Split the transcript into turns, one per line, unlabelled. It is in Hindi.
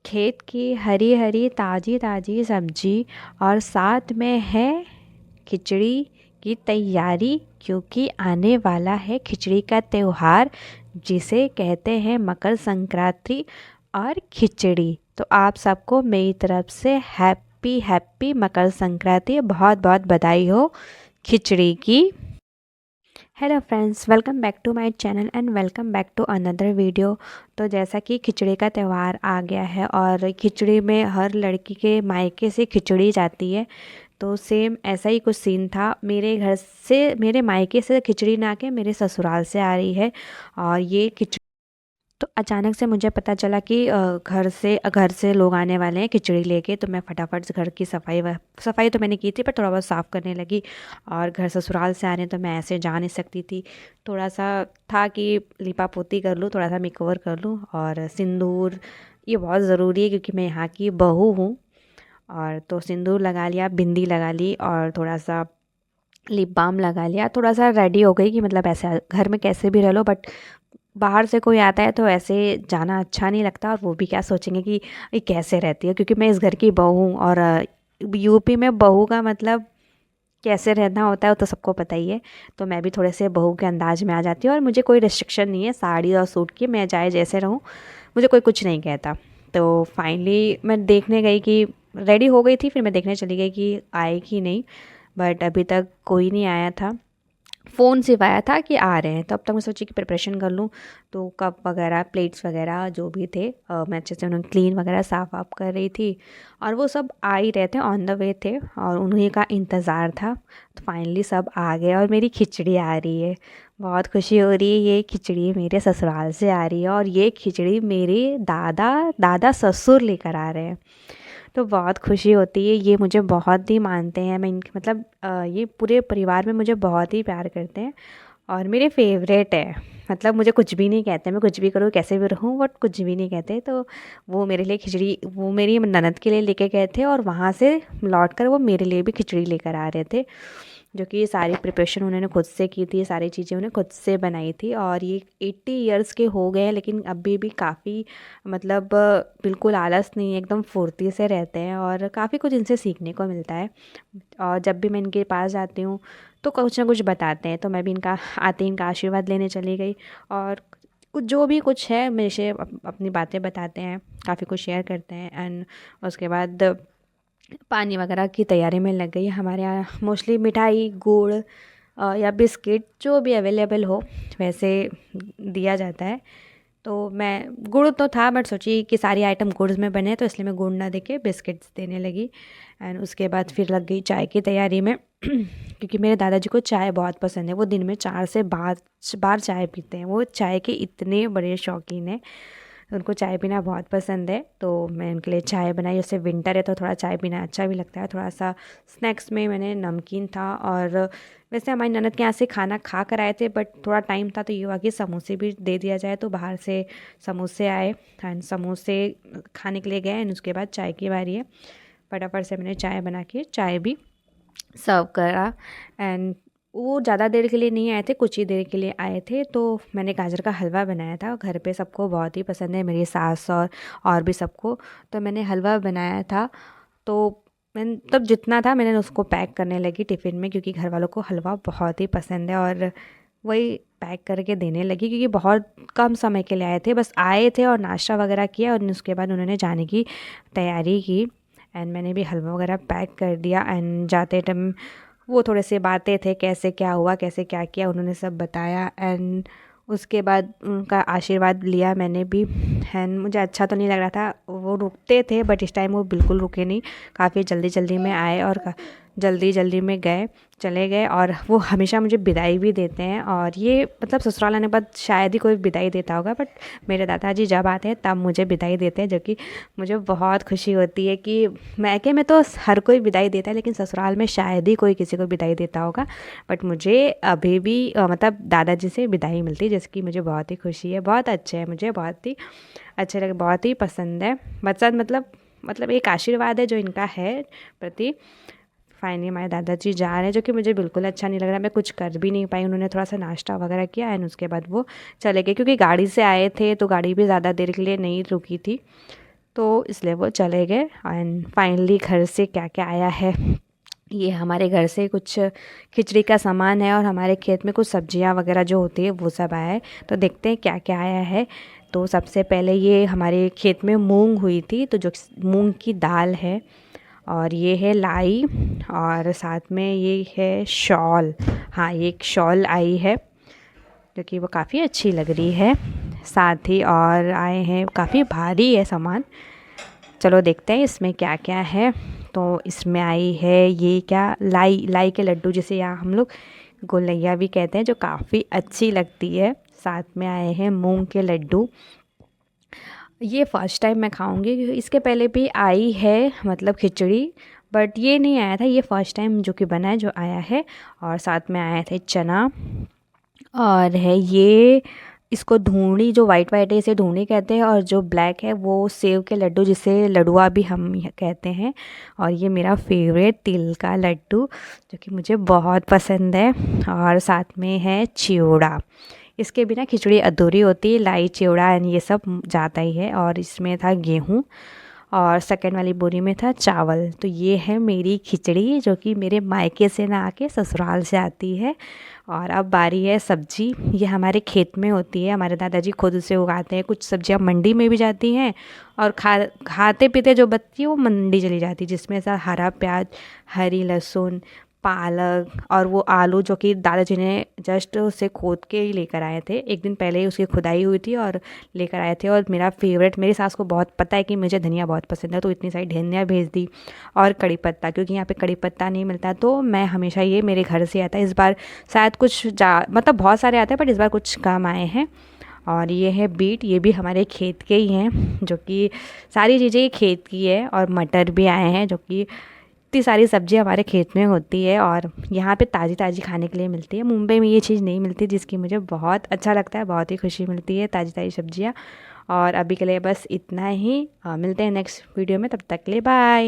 खेत की हरी हरी ताज़ी ताज़ी सब्जी और साथ में है खिचड़ी की तैयारी, क्योंकि आने वाला है खिचड़ी का त्यौहार जिसे कहते हैं मकर संक्रांति और खिचड़ी। तो आप सबको मेरी तरफ से हैप्पी हैप्पी मकर संक्रांति, बहुत बहुत बधाई हो खिचड़ी की। Hello friends, welcome back to my channel and welcome back to another video. तो जैसा कि खिचड़ी का त्यौहार आ गया है और खिचड़ी में हर लड़की के मायके से खिचड़ी जाती है, तो सेम ऐसा ही कुछ सीन था। मेरे घर से, मेरे मायके से खिचड़ी ना के मेरे ससुराल से आ रही है और ये खिचड़ी। तो अचानक से मुझे पता चला कि घर से लोग आने वाले हैं खिचड़ी लेके। तो मैं फटाफट से घर की सफाई तो मैंने की थी, पर थोड़ा बहुत साफ़ करने लगी। और घर ससुराल से आ रहे हैं तो मैं ऐसे जा नहीं सकती थी। थोड़ा सा था कि लिपा पोती कर लूँ, थोड़ा सा मेकओवर कर लूँ। और सिंदूर ये बहुत ज़रूरी है क्योंकि मैं यहाँ की बहू हूँ। और तो सिंदूर लगा लिया, बिंदी लगा ली और थोड़ा सा लिप बाम लगा लिया। थोड़ा सा रेडी हो गई कि मतलब ऐसे घर में कैसे भी रह लो, बट बाहर से कोई आता है तो ऐसे जाना अच्छा नहीं लगता। और वो भी क्या सोचेंगे कि ये कैसे रहती है, क्योंकि मैं इस घर की बहू हूँ। और यूपी में बहू का मतलब कैसे रहना होता है वो तो सबको पता ही है। तो मैं भी थोड़े से बहू के अंदाज में आ जाती हूँ और मुझे कोई रिस्ट्रिक्शन नहीं है साड़ी और सूट की, मैं चाहे जैसे रहूँ, मुझे कोई कुछ नहीं कहता। तो फाइनली मैं देखने गई कि रेडी हो गई थी, फिर मैं देखने चली गई कि आए कि नहीं, बट अभी तक कोई नहीं आया था। फ़ोन सिर्फ आया था कि आ रहे हैं। तो अब तक मैं सोची कि प्रिपरेशन कर लूँ। तो कप वगैरह, प्लेट्स वगैरह जो भी थे, मैं अच्छे से उन्हें क्लीन वगैरह साफ़ वाफ कर रही थी। और वो सब आ ही रहे थे, ऑन द वे थे और उन्हीं का इंतज़ार था। तो फाइनली सब आ गए और मेरी खिचड़ी आ रही है। बहुत खुशी हो रही है। ये खिचड़ी मेरे ससुराल से आ रही है और ये खिचड़ी मेरे दादा दादा ससुर लेकर आ रहे हैं। तो बहुत खुशी होती है। ये मुझे बहुत ही मानते हैं, मैं इनके मतलब ये पूरे परिवार में मुझे बहुत ही प्यार करते हैं और मेरे फेवरेट है। मतलब मुझे कुछ भी नहीं कहते, मैं कुछ भी करूँ कैसे भी रहूँ, बट कुछ भी नहीं कहते। तो वो मेरे लिए खिचड़ी, वो मेरी ननद के लिए लेके गए थे और वहाँ से लौट कर वो मेरे लिए भी खिचड़ी लेकर आ रहे थे, जो कि ये सारी प्रिपरेशन उन्होंने खुद से की थी, सारी चीज़ें उन्हें खुद से बनाई थी। और ये 80 इयर्स के हो गए हैं लेकिन अभी भी काफ़ी मतलब बिल्कुल आलस नहीं है, एकदम फुर्ती से रहते हैं और काफ़ी कुछ इनसे सीखने को मिलता है। और जब भी मैं इनके पास जाती हूँ तो कुछ ना कुछ बताते हैं, तो मैं भी इनका आते ही इनका आशीर्वाद लेने चली गई। और कुछ जो भी कुछ है मेरे से अपनी बातें बताते हैं, काफ़ी कुछ शेयर करते हैं। एंड उसके बाद पानी वगैरह की तैयारी में लग गई। हमारे यहाँ मोस्टली मिठाई, गुड़ या बिस्किट जो भी अवेलेबल हो वैसे दिया जाता है। तो मैं, गुड़ तो था बट सोची कि सारी आइटम गुड़ में बने, तो इसलिए मैं गुड़ ना देके बिस्किट्स देने लगी। एंड उसके बाद फिर लग गई चाय की तैयारी में क्योंकि मेरे दादाजी को चाय बहुत पसंद है। वो दिन में 4 से 5 बार चाय पीते हैं, वो चाय के इतने बड़े शौकीन हैं। उनको चाय पीना बहुत पसंद है। तो मैं उनके लिए चाय बनाई। उससे विंटर है तो थोड़ा चाय पीना अच्छा भी लगता है। थोड़ा सा स्नैक्स में मैंने नमकीन था। और वैसे हमारी ननद के यहाँ से खाना खा कर आए थे, बट थोड़ा टाइम था तो ये हुआ कि समोसे भी दे दिया जाए। तो बाहर से समोसे आए एंड समोसे खाने के लिए गए एंड उसके बाद चाय की बारी है। फटाफट से मैंने चाय बना के चाय भी सर्व करा। एंड वो ज़्यादा देर के लिए नहीं आए थे, कुछ ही देर के लिए आए थे। तो मैंने गाजर का हलवा बनाया था, घर पे सबको बहुत ही पसंद है, मेरी सास और भी सबको। तो मैंने हलवा बनाया था। तो मैंने तब जितना था मैंने उसको पैक करने लगी टिफ़िन में, क्योंकि घर वालों को हलवा बहुत ही पसंद है। और वही पैक करके देने लगी क्योंकि बहुत कम समय के लिए आए थे, बस आए थे और नाश्ता वगैरह किया और उसके बाद उन्होंने जाने की तैयारी की। एंड मैंने भी हलवा वगैरह पैक कर दिया। एंड जाते टाइम वो थोड़े से बातें थे, कैसे क्या हुआ, कैसे क्या किया, उन्होंने सब बताया। एंड उसके बाद उनका आशीर्वाद लिया मैंने भी। एंड मुझे अच्छा तो नहीं लग रहा था, वो रुकते थे बट इस टाइम वो बिल्कुल रुके नहीं। काफ़ी जल्दी जल्दी में आए और जल्दी जल्दी में गए, चले गए। और वो हमेशा मुझे विदाई भी देते हैं। और ये मतलब ससुराल आने के बाद शायद ही कोई विदाई देता होगा, बट मेरे दादाजी जब आते हैं तब मुझे विदाई देते हैं, जो कि मुझे बहुत खुशी होती है कि मैके में तो हर कोई विदाई देता है लेकिन ससुराल में शायद ही कोई किसी को विदाई देता होगा। बट मुझे अभी भी मतलब दादाजी से विदाई मिलती है, जिसकी मुझे बहुत ही खुशी है। बहुत अच्छे हैं, मुझे बहुत ही अच्छे लगे, बहुत ही पसंद है। मतलब एक आशीर्वाद है जो इनका है प्रति। फाइनली हमारे दादाजी जा रहे हैं, जो कि मुझे बिल्कुल अच्छा नहीं लग रहा। मैं कुछ कर भी नहीं पाई। उन्होंने थोड़ा सा नाश्ता वगैरह किया एंड उसके बाद वो चले गए, क्योंकि गाड़ी से आए थे तो गाड़ी भी ज़्यादा देर के लिए नहीं रुकी थी। तो इसलिए वो चले गए। एंड फाइनली घर से क्या क्या आया है, ये हमारे घर से कुछ खिचड़ी का सामान है और हमारे खेत में कुछ सब्जियां वगैरह जो होती है वो सब आया है। तो देखते हैं क्या क्या आया है। तो सबसे पहले ये हमारे खेत में मूंग हुई थी, तो जो मूंग की दाल है, और ये है लाई, और साथ में ये है शॉल। हाँ, ये एक शॉल आई है जो कि वो काफ़ी अच्छी लग रही है। साथ ही और आए हैं, काफ़ी भारी है सामान। चलो देखते हैं इसमें क्या क्या है। तो इसमें आई है ये क्या, लाई के लड्डू, जिसे यहाँ हम लोग गोलैया भी कहते हैं, जो काफ़ी अच्छी लगती है। साथ में आए हैं मूंग के लड्डू। ये फ़र्स्ट टाइम मैं खाऊंगी, क्योंकि इसके पहले भी आई है मतलब खिचड़ी, बट ये नहीं आया था। ये फ़र्स्ट टाइम जो कि बना है, जो आया है। और साथ में आए थे चना, और है ये, इसको धूनी, जो वाइट वाइट है इसे धूनी कहते हैं, और जो ब्लैक है वो सेव के लड्डू, जिसे लडुआ भी हम कहते हैं। और ये मेरा फेवरेट तिल का लड्डू, जो कि मुझे बहुत पसंद है। और साथ में है चिवड़ा। इसके बिना खिचड़ी अधूरी होती है। लाई, चिवड़ा एंड ये सब जाता ही है। और इसमें था गेहूँ, और सेकंड वाली बोरी में था चावल। तो ये है मेरी खिचड़ी, जो कि मेरे मायके से ना आके ससुराल से आती है। और अब बारी है सब्जी। ये हमारे खेत में होती है, हमारे दादाजी खुद से उगाते हैं। कुछ सब्जियां मंडी में भी जाती हैं, और खाते पीते जो बचती है वो मंडी चली जाती है, जिसमें से हरा प्याज, हरी लहसुन, पालक, और वो आलू, जो कि दादाजी ने जस्ट उसे खोद के ही लेकर आए थे। एक दिन पहले ही उसकी खुदाई हुई थी और लेकर आए थे। और मेरा फेवरेट, मेरी सास को बहुत पता है कि मुझे धनिया बहुत पसंद है, तो इतनी सारी धनिया भेज दी। और कड़ी पत्ता, क्योंकि यहाँ पे कड़ी पत्ता नहीं मिलता, तो मैं हमेशा ये मेरे घर से आता है। इस बार शायद कुछ मतलब बहुत सारे आते हैं, बट इस बार कुछ कम आए हैं। और ये है बीट, ये भी हमारे खेत के ही हैं, जो कि सारी चीज़ें खेत की है। और मटर भी आए हैं, जो कि इतनी सारी सब्ज़ी हमारे खेत में होती है, और यहाँ पे ताज़ी ताज़ी खाने के लिए मिलती है। मुंबई में ये चीज़ नहीं मिलती, जिसकी मुझे बहुत अच्छा लगता है, बहुत ही खुशी मिलती है ताज़ी ताज़ी सब्जियाँ। और अभी के लिए बस इतना ही। मिलते हैं नेक्स्ट वीडियो में, तब तक के लिए बाय।